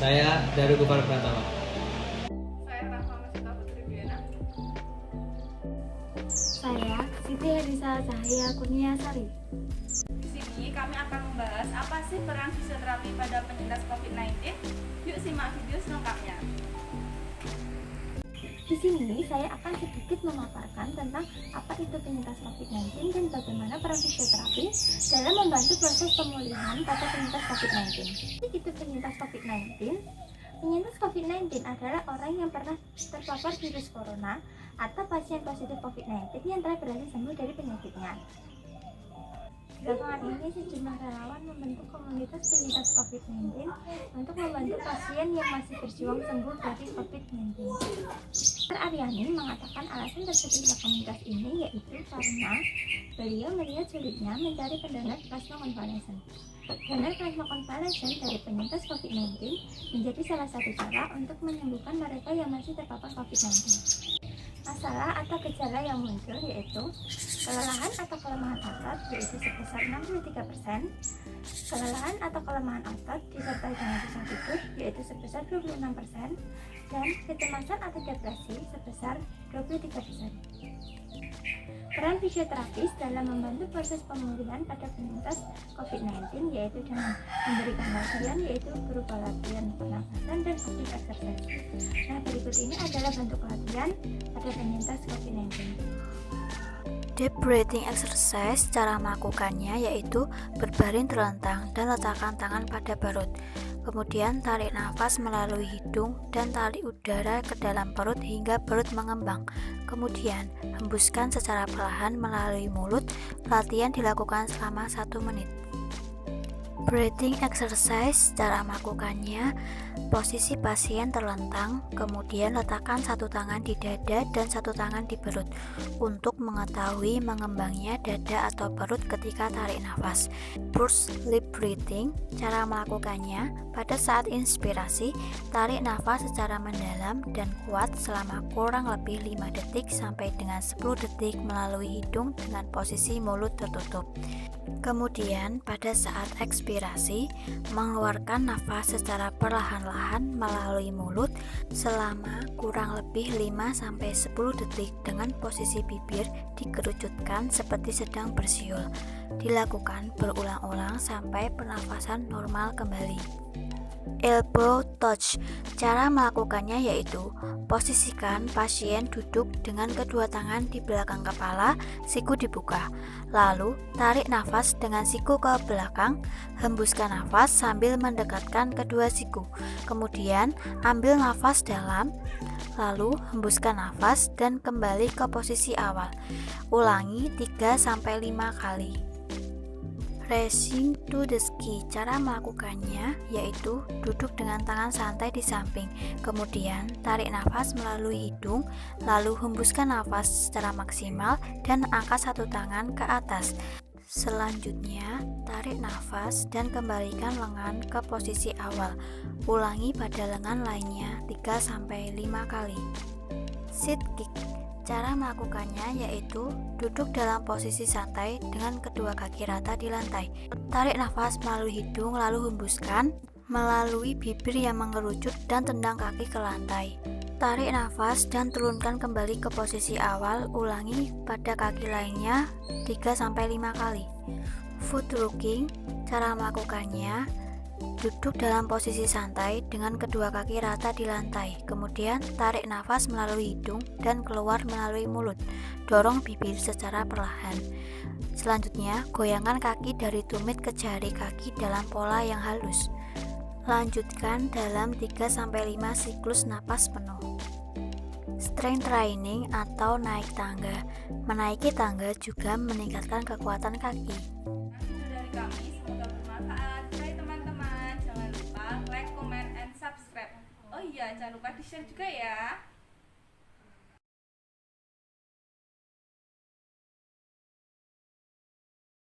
Saya dari Gopal Pratama. Saya Rahma Masita Putri Biana. Saya Siti Hadisa Cahaya Kurniasari. Di sini kami akan membahas apa sih peran fisioterapi pada penyintas COVID-19. Yuk simak video selengkapnya. Di sini saya akan sedikit memaparkan tentang apa itu penyintas COVID-19 dan bagaimana peran fisioterapi dalam membantu proses pemulihan pada penyintas COVID-19. Itu penyintas COVID-19. Penyintas COVID-19 adalah orang yang pernah terpapar virus corona atau pasien positif COVID-19 yang telah berhasil sembuh dari penyakitnya. Belakangan ini sejumlah relawan membentuk komunitas penyintas COVID-19 untuk membantu pasien yang masih berjuang sembuh dari COVID-19. Dr. Aryani mengatakan alasan terbentuknya komunitas ini yaitu karena beliau melihat sulitnya mencari pendonor plasma konvalesen. Donor plasma konvalesen dari penyintas COVID-19 menjadi salah satu cara untuk menyembuhkan mereka yang masih terpapar COVID-19. Masalah atau gejala yang muncul yaitu kelelahan atau kelemahan otot yaitu sebesar 63%, kelelahan atau kelemahan otot disertai dengan susah tidur yaitu sebesar 26%, dan kecemasan atau depresi sebesar 23%. Peran fisioterapis dalam membantu proses pemulihan pada penyintas COVID-19 yaitu dengan memberikan latihan yaitu berupa latihan pernafasan dan active exercise. Nah, berikut ini adalah bentuk latihan pada penyintas COVID-19. Deep breathing exercise, cara melakukannya yaitu berbaring terlentang dan letakkan tangan pada perut. Kemudian tarik nafas melalui hidung dan tarik udara ke dalam perut hingga perut mengembang. Kemudian hembuskan secara perlahan melalui mulut. Latihan dilakukan selama 1 menit. Breathing exercise, cara melakukannya posisi pasien terlentang, kemudian letakkan satu tangan di dada dan satu tangan di perut untuk mengetahui mengembangnya dada atau perut ketika tarik nafas. Pursed lip breathing, cara melakukannya pada saat inspirasi, tarik nafas secara mendalam dan kuat selama kurang lebih 5 detik sampai dengan 10 detik melalui hidung dengan posisi mulut tertutup. Kemudian pada saat ekspirasi, mengeluarkan nafas secara perlahan-lahan melalui mulut selama kurang lebih 5-10 detik dengan posisi bibir dikerucutkan seperti sedang bersiul. Dilakukan berulang-ulang sampai pernafasan normal kembali. Elbow touch, cara melakukannya yaitu posisikan pasien duduk dengan kedua tangan di belakang kepala, siku dibuka. Lalu tarik nafas dengan siku ke belakang, hembuskan nafas sambil mendekatkan kedua siku. Kemudian ambil nafas dalam, lalu hembuskan nafas dan kembali ke posisi awal. Ulangi 3-5 kali. Raising to the ski, cara melakukannya yaitu duduk dengan tangan santai di samping, kemudian tarik nafas melalui hidung, lalu hembuskan nafas secara maksimal dan angkat satu tangan ke atas. Selanjutnya, tarik nafas dan kembalikan lengan ke posisi awal. Ulangi pada lengan lainnya 3-5 kali. Sit kick, cara melakukannya yaitu duduk dalam posisi santai dengan kedua kaki rata di lantai. Tarik nafas melalui hidung lalu hembuskan melalui bibir yang mengerucut dan tendang kaki ke lantai. Tarik nafas dan turunkan kembali ke posisi awal. Ulangi pada kaki lainnya 3-5 kali. Foot rocking, cara melakukannya duduk dalam posisi santai dengan kedua kaki rata di lantai, kemudian tarik nafas melalui hidung dan keluar melalui mulut. Dorong bibir secara perlahan. Selanjutnya, goyangkan kaki dari tumit ke jari kaki dalam pola yang halus. Lanjutkan dalam 3-5 siklus napas penuh. Strength training atau naik tangga. Menaiki tangga juga meningkatkan kekuatan kaki. Dari kami, semoga bermanfaat. Hai teman-teman, jangan lupa like, comment, and subscribe. Oh iya, jangan lupa di-share juga ya.